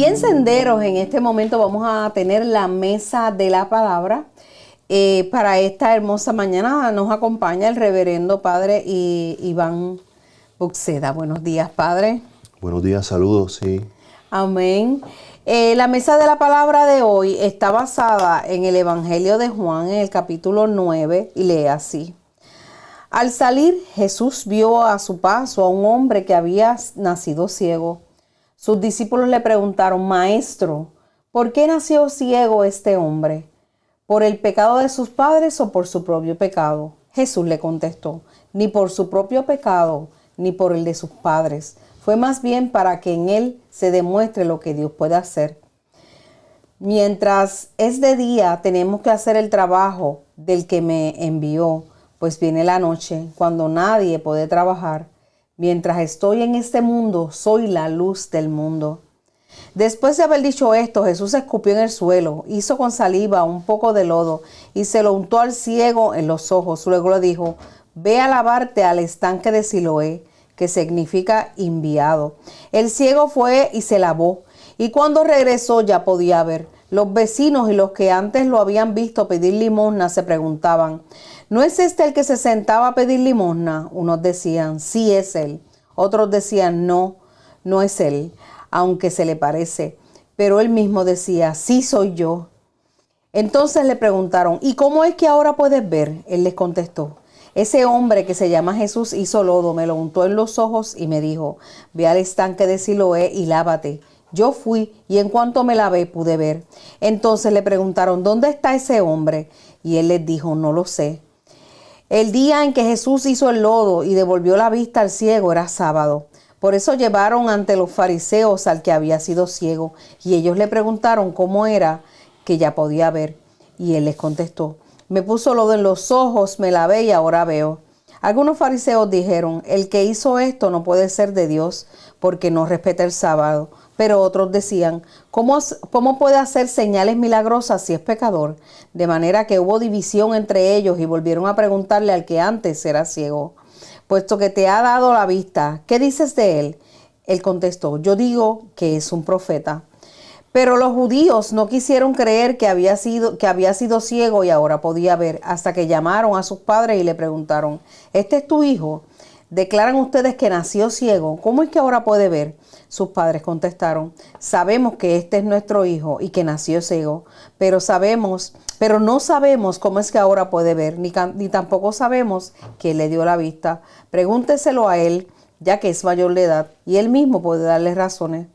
Bien, senderos, en este momento vamos a tener la mesa de la palabra. Para esta hermosa mañana nos acompaña el reverendo padre Iván Buxeda. Buenos días, padre. Buenos días, saludos, sí. Amén. La mesa de la palabra de hoy está basada en el Evangelio de Juan, en el capítulo 9, y lee así. Al salir, Jesús vio a su paso a un hombre que había nacido ciego. Sus discípulos le preguntaron, Maestro, ¿por qué nació ciego este hombre? ¿Por el pecado de sus padres o por su propio pecado? Jesús le contestó, ni por su propio pecado, ni por el de sus padres. Fue más bien para que en él se demuestre lo que Dios puede hacer. Mientras es de día, tenemos que hacer el trabajo del que me envió, pues viene la noche, cuando nadie puede trabajar. Mientras estoy en este mundo, soy la luz del mundo. Después de haber dicho esto, Jesús escupió en el suelo, hizo con saliva un poco de lodo y se lo untó al ciego en los ojos. Luego le dijo, ve a lavarte al estanque de Siloé, que significa enviado. El ciego fue y se lavó, y cuando regresó ya podía ver. Los vecinos y los que antes lo habían visto pedir limosna se preguntaban, ¿no es este el que se sentaba a pedir limosna? Unos decían, sí es él. Otros decían, no, no es él, aunque se le parece. Pero él mismo decía, sí soy yo. Entonces le preguntaron, ¿y cómo es que ahora puedes ver? Él les contestó, ese hombre que se llama Jesús hizo lodo, me lo untó en los ojos y me dijo, ve al estanque de Siloé y lávate. Yo fui y en cuanto me lavé pude ver. Entonces le preguntaron, ¿dónde está ese hombre? Y él les dijo, no lo sé. El día en que Jesús hizo el lodo y devolvió la vista al ciego era sábado. Por eso llevaron ante los fariseos al que había sido ciego. Y ellos le preguntaron cómo era que ya podía ver. Y él les contestó, me puso lodo en los ojos, me lavé y ahora veo. Algunos fariseos dijeron, el que hizo esto no puede ser de Dios porque no respeta el sábado. Pero otros decían, ¿cómo puede hacer señales milagrosas si es pecador? De manera que hubo división entre ellos y volvieron a preguntarle al que antes era ciego, puesto que te ha dado la vista, ¿qué dices de él? Él contestó, yo digo que es un profeta. Pero los judíos no quisieron creer que había sido ciego y ahora podía ver, hasta que llamaron a sus padres y le preguntaron, ¿este es tu hijo? ¿Declaran ustedes que nació ciego? ¿Cómo es que ahora puede ver? Sus padres contestaron, sabemos que este es nuestro hijo y que nació ciego, pero no sabemos cómo es que ahora puede ver, ni tampoco sabemos que le dio la vista. Pregúnteselo a él, ya que es mayor de edad, y él mismo puede darle razones.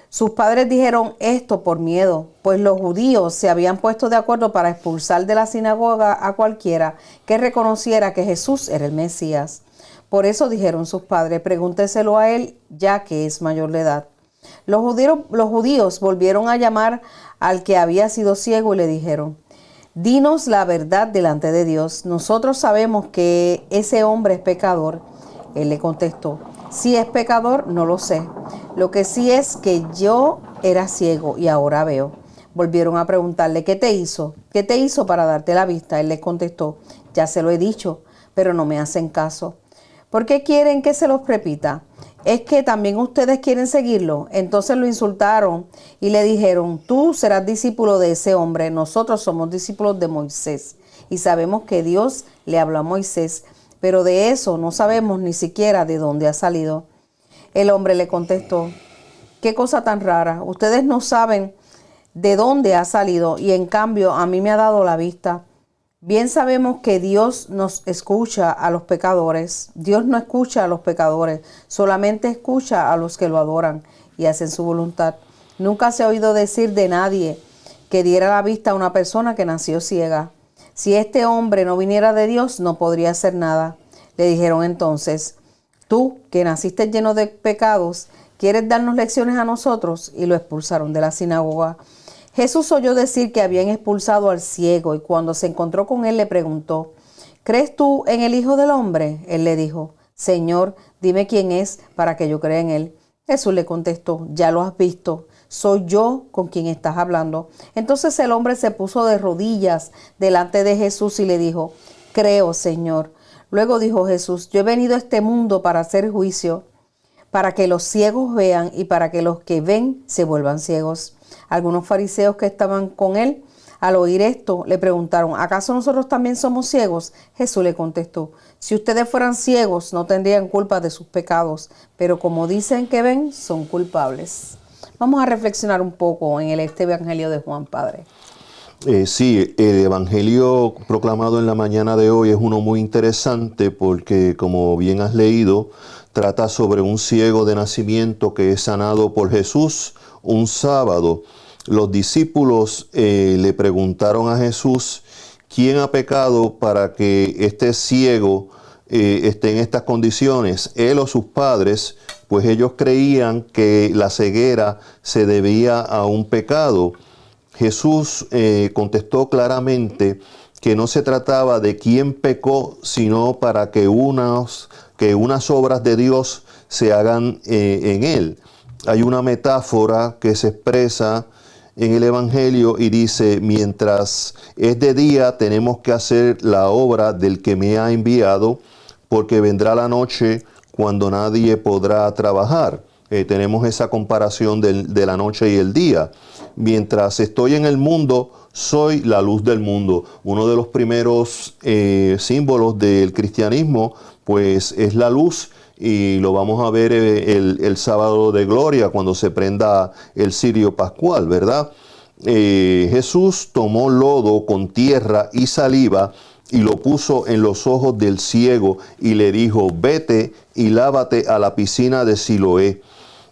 Sus padres dijeron esto por miedo, pues los judíos se habían puesto de acuerdo para expulsar de la sinagoga a cualquiera que reconociera que Jesús era el Mesías. Por eso dijeron sus padres, pregúnteselo a él, ya que es mayor de edad. Los judíos volvieron a llamar al que había sido ciego y le dijeron, dinos la verdad delante de Dios. Nosotros sabemos que ese hombre es pecador. Él le contestó, si es pecador, no lo sé. Lo que sí es que yo era ciego y ahora veo. Volvieron a preguntarle, ¿qué te hizo? ¿Qué te hizo para darte la vista? Él les contestó, ya se lo he dicho, pero no me hacen caso. ¿Por qué quieren que se los repita? ¿Es que también ustedes quieren seguirlo? Entonces lo insultaron y le dijeron, tú serás discípulo de ese hombre, nosotros somos discípulos de Moisés y sabemos que Dios le habló a Moisés, pero de eso no sabemos ni siquiera de dónde ha salido. El hombre le contestó, qué cosa tan rara, ustedes no saben de dónde ha salido y en cambio a mí me ha dado la vista. Bien sabemos que Dios nos escucha a los pecadores. Dios no escucha a los pecadores, solamente escucha a los que lo adoran y hacen su voluntad. Nunca se ha oído decir de nadie que diera la vista a una persona que nació ciega. Si este hombre no viniera de Dios, no podría hacer nada. Le dijeron entonces, tú que naciste lleno de pecados, ¿quieres darnos lecciones a nosotros? Y lo expulsaron de la sinagoga. Jesús oyó decir que habían expulsado al ciego y cuando se encontró con él le preguntó, ¿crees tú en el Hijo del Hombre? Él le dijo, Señor, dime quién es para que yo crea en él. Jesús le contestó, ya lo has visto, soy yo con quien estás hablando. Entonces el hombre se puso de rodillas delante de Jesús y le dijo, creo, Señor. Luego dijo Jesús, yo he venido a este mundo para hacer juicio, para que los ciegos vean y para que los que ven se vuelvan ciegos. Algunos fariseos que estaban con él, al oír esto, le preguntaron, ¿acaso nosotros también somos ciegos? Jesús le contestó, si ustedes fueran ciegos, no tendrían culpa de sus pecados, pero como dicen que ven, son culpables. Vamos a reflexionar un poco en este Evangelio de Juan, Padre. Sí, el Evangelio proclamado en la mañana de hoy es uno muy interesante porque, como bien has leído, trata sobre un ciego de nacimiento que es sanado por Jesús un sábado. Los discípulos le preguntaron a Jesús, ¿quién ha pecado para que este ciego esté en estas condiciones? ¿Él o sus padres? Pues ellos creían que la ceguera se debía a un pecado. Jesús contestó claramente que no se trataba de quién pecó, sino para que unas obras de Dios se hagan en él. Hay una metáfora que se expresa en el Evangelio y dice, mientras es de día tenemos que hacer la obra del que me ha enviado, porque vendrá la noche cuando nadie podrá trabajar. Tenemos esa comparación de la noche y el día. Mientras estoy en el mundo, soy la luz del mundo. Uno de los primeros símbolos del cristianismo, pues es la luz. Y lo vamos a ver el sábado de gloria cuando se prenda el cirio pascual, ¿verdad? Jesús tomó lodo con tierra y saliva y lo puso en los ojos del ciego y le dijo, vete y lávate a la piscina de Siloé.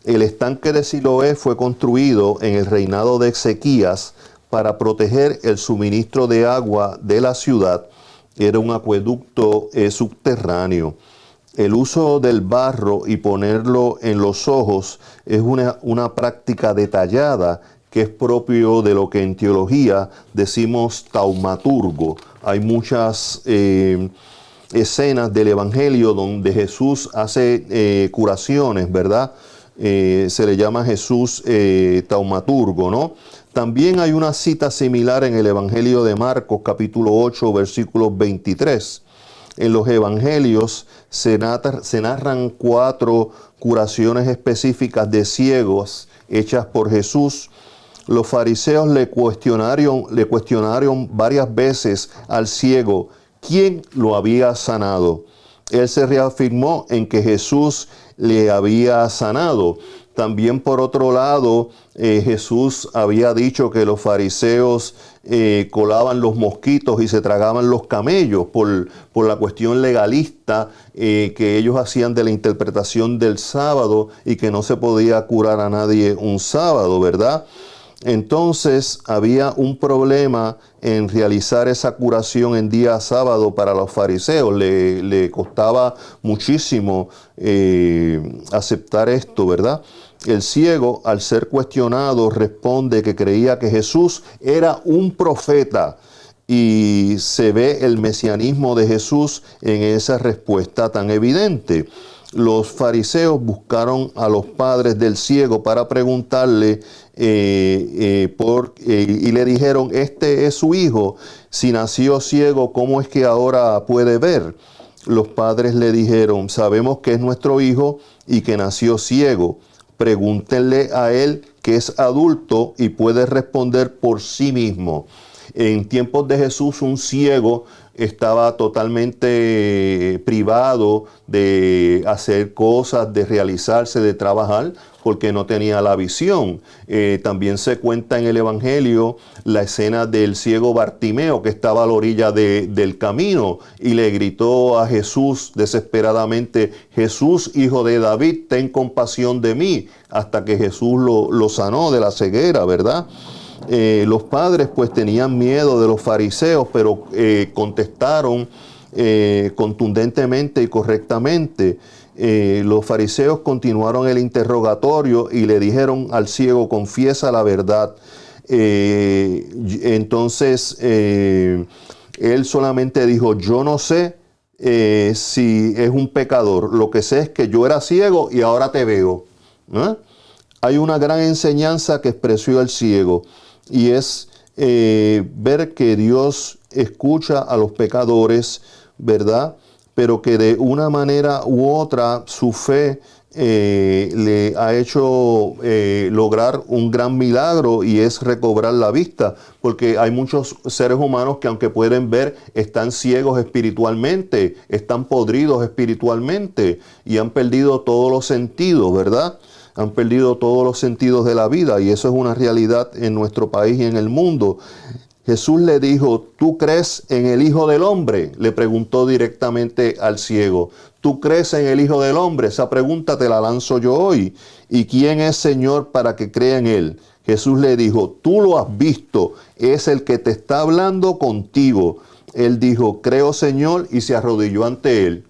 El estanque de Siloé fue construido en el reinado de Ezequías para proteger el suministro de agua de la ciudad. Era un acueducto subterráneo. El uso del barro y ponerlo en los ojos es una práctica detallada que es propio de lo que en teología decimos taumaturgo. Hay muchas escenas del Evangelio donde Jesús hace curaciones, ¿verdad? Se le llama Jesús taumaturgo, ¿no? También hay una cita similar en el Evangelio de Marcos, capítulo 8, versículos 23. En los evangelios se narran 4 curaciones específicas de ciegos hechas por Jesús. Los fariseos le cuestionaron varias veces al ciego quién lo había sanado. Él se reafirmó en que Jesús le había sanado. También por otro lado, Jesús había dicho que los fariseos colaban los mosquitos y se tragaban los camellos por la cuestión legalista que ellos hacían de la interpretación del sábado y que no se podía curar a nadie un sábado, ¿verdad? Entonces había un problema en realizar esa curación en día sábado para los fariseos. Le costaba muchísimo aceptar esto, ¿verdad? El ciego, al ser cuestionado, responde que creía que Jesús era un profeta y se ve el mesianismo de Jesús en esa respuesta tan evidente. Los fariseos buscaron a los padres del ciego para preguntarle y le dijeron, este es su hijo, si nació ciego, ¿cómo es que ahora puede ver? Los padres le dijeron, sabemos que es nuestro hijo y que nació ciego. Pregúntenle a él que es adulto y puede responder por sí mismo. En tiempos de Jesús, un ciego estaba totalmente privado de hacer cosas, de realizarse, de trabajar, porque no tenía la visión. También se cuenta en el Evangelio la escena del ciego Bartimeo, que estaba a la orilla del camino y le gritó a Jesús desesperadamente, Jesús, hijo de David, ten compasión de mí, hasta que Jesús lo sanó de la ceguera, ¿verdad? Los padres pues tenían miedo de los fariseos, pero contestaron contundentemente y correctamente. Los fariseos continuaron el interrogatorio y le dijeron al ciego, confiesa la verdad. Entonces él solamente dijo, yo no sé si es un pecador, lo que sé es que yo era ciego y ahora te veo. Hay una gran enseñanza que expresó el ciego y es ver que Dios escucha a los pecadores, ¿verdad? Pero que de una manera u otra su fe le ha hecho lograr un gran milagro, y es recobrar la vista, porque hay muchos seres humanos que, aunque pueden ver, están ciegos espiritualmente, están podridos espiritualmente y han perdido todos los sentidos, ¿verdad? Han perdido todos los sentidos de la vida, y eso es una realidad en nuestro país y en el mundo. Jesús le dijo: ¿tú crees en el Hijo del Hombre? Le preguntó directamente al ciego. ¿Tú crees en el Hijo del Hombre? Esa pregunta te la lanzo yo hoy. ¿Y quién es Señor para que crea en Él? Jesús le dijo: tú lo has visto, es el que te está hablando contigo. Él dijo: creo, Señor, y se arrodilló ante Él.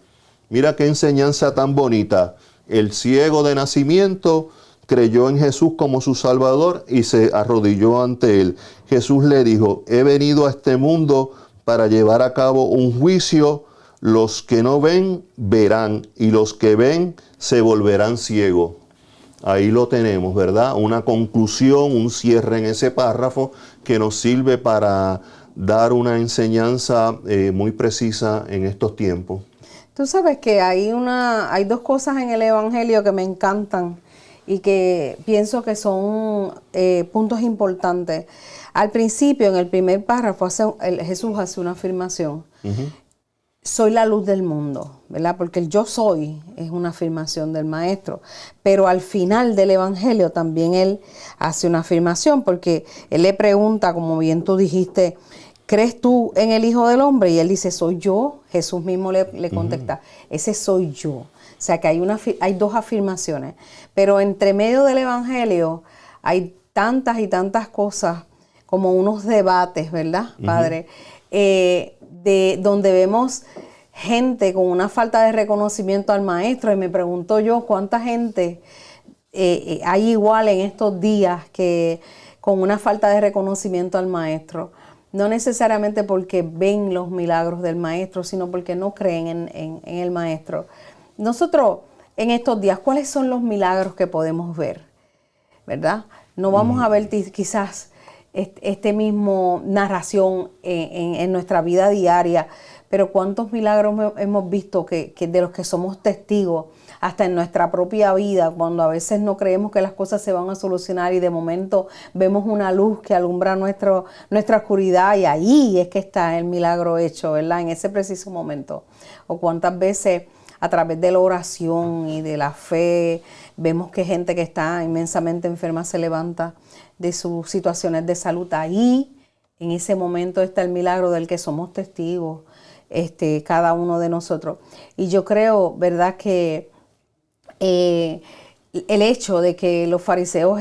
Mira qué enseñanza tan bonita. El ciego de nacimiento creyó en Jesús como su Salvador y se arrodilló ante Él. Jesús le dijo: he venido a este mundo para llevar a cabo un juicio. Los que no ven, verán, y los que ven, se volverán ciegos. Ahí lo tenemos, ¿verdad? Una conclusión, un cierre en ese párrafo que nos sirve para dar una enseñanza muy precisa en estos tiempos. Tú sabes que hay dos cosas en el Evangelio que me encantan y que pienso que son puntos importantes. Al principio, en el primer párrafo, Jesús hace una afirmación. Soy la luz del mundo, ¿verdad? Porque el yo soy es una afirmación del Maestro. Pero al final del Evangelio también Él hace una afirmación, porque Él le pregunta, como bien tú dijiste, ¿crees tú en el Hijo del Hombre? Y Él dice: soy yo. Jesús mismo le contesta: ese soy yo. O sea que hay dos afirmaciones. Pero entre medio del Evangelio hay tantas y tantas cosas, como unos debates, ¿verdad, Padre? De donde vemos gente con una falta de reconocimiento al Maestro. Y me pregunto yo, ¿cuánta gente hay igual en estos días que con una falta de reconocimiento al Maestro? No necesariamente porque ven los milagros del Maestro, sino porque no creen en el Maestro. Nosotros, en estos días, ¿cuáles son los milagros que podemos ver? ¿Verdad? No vamos a ver quizás este mismo narración en nuestra vida diaria, pero cuántos milagros hemos visto que de los que somos testigos, hasta en nuestra propia vida, cuando a veces no creemos que las cosas se van a solucionar y de momento vemos una luz que alumbra nuestra oscuridad, y ahí es que está el milagro hecho, ¿verdad? En ese preciso momento. O cuántas veces a través de la oración y de la fe vemos que gente que está inmensamente enferma se levanta de sus situaciones de salud. Ahí, en ese momento, está el milagro del que somos testigos, cada uno de nosotros. Y yo creo, ¿verdad?, que el hecho de que los fariseos,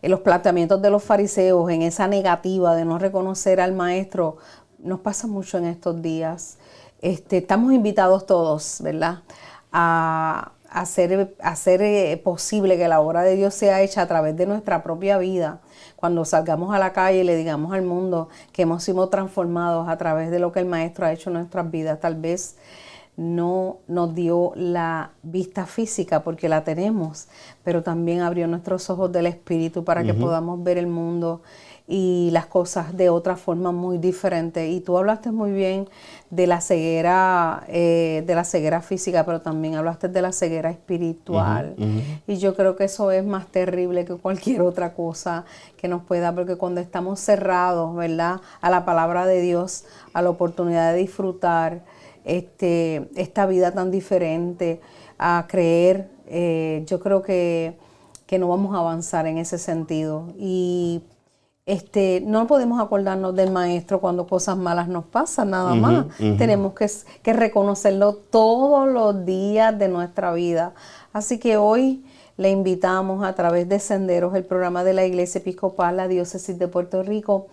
los planteamientos de los fariseos en esa negativa de no reconocer al Maestro, nos pasa mucho en estos días. Estamos invitados todos, ¿verdad?, a hacer posible que la obra de Dios sea hecha a través de nuestra propia vida. Cuando salgamos a la calle y le digamos al mundo que hemos sido transformados a través de lo que el Maestro ha hecho en nuestras vidas. Tal vez no nos dio la vista física, porque la tenemos, pero también abrió nuestros ojos del Espíritu para que podamos ver el mundo y las cosas de otra forma muy diferente. Y tú hablaste muy bien de la ceguera física, pero también hablaste de la ceguera espiritual. Y yo creo que eso es más terrible que cualquier otra cosa que nos pueda, porque cuando estamos cerrados, ¿verdad?, a la palabra de Dios, a la oportunidad de disfrutar esta vida tan diferente, a creer, yo creo que no vamos a avanzar en ese sentido. Y no podemos acordarnos del Maestro cuando cosas malas nos pasan, nada más. Tenemos que reconocerlo todos los días de nuestra vida. Así que hoy le invitamos, a través de Senderos, el programa de la Iglesia Episcopal, la Diócesis de Puerto Rico,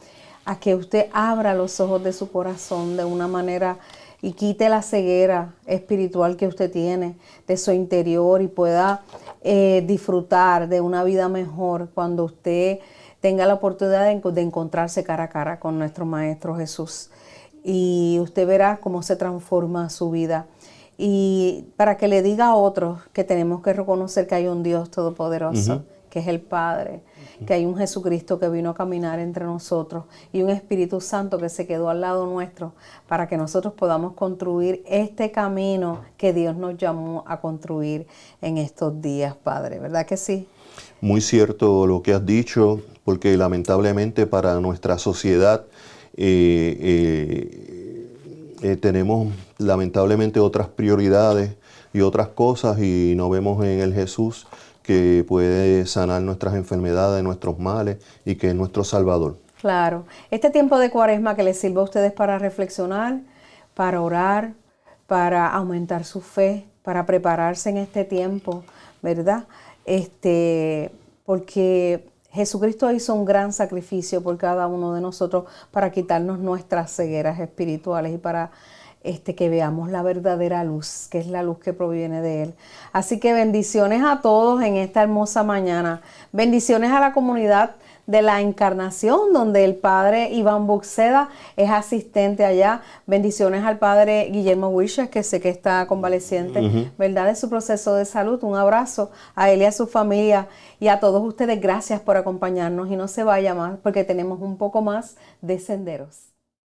a que usted abra los ojos de su corazón de una manera y quite la ceguera espiritual que usted tiene de su interior, y pueda disfrutar de una vida mejor cuando usted tenga la oportunidad de encontrarse cara a cara con nuestro Maestro Jesús. Y usted verá cómo se transforma su vida. Y para que le diga a otros que tenemos que reconocer que hay un Dios todopoderoso, que es el Padre, que hay un Jesucristo que vino a caminar entre nosotros y un Espíritu Santo que se quedó al lado nuestro para que nosotros podamos construir este camino que Dios nos llamó a construir en estos días, Padre. ¿Verdad que sí? Muy cierto lo que has dicho, porque lamentablemente para nuestra sociedad tenemos lamentablemente otras prioridades y otras cosas y no vemos en el Jesús que puede sanar nuestras enfermedades, nuestros males y que es nuestro Salvador. Claro. Este tiempo de Cuaresma que les sirva a ustedes para reflexionar, para orar, para aumentar su fe, para prepararse en este tiempo, ¿verdad? Porque Jesucristo hizo un gran sacrificio por cada uno de nosotros para quitarnos nuestras cegueras espirituales y para que veamos la verdadera luz, que es la luz que proviene de Él. Así que bendiciones a todos en esta hermosa mañana. Bendiciones a la comunidad de la Encarnación, donde el padre Iván Buxeda es asistente allá. Bendiciones al padre Guillermo Wishes, que sé que está convaleciente, ¿verdad?, de su proceso de salud. Un abrazo a él y a su familia y a todos ustedes. Gracias por acompañarnos y no se vaya más porque tenemos un poco más de senderos.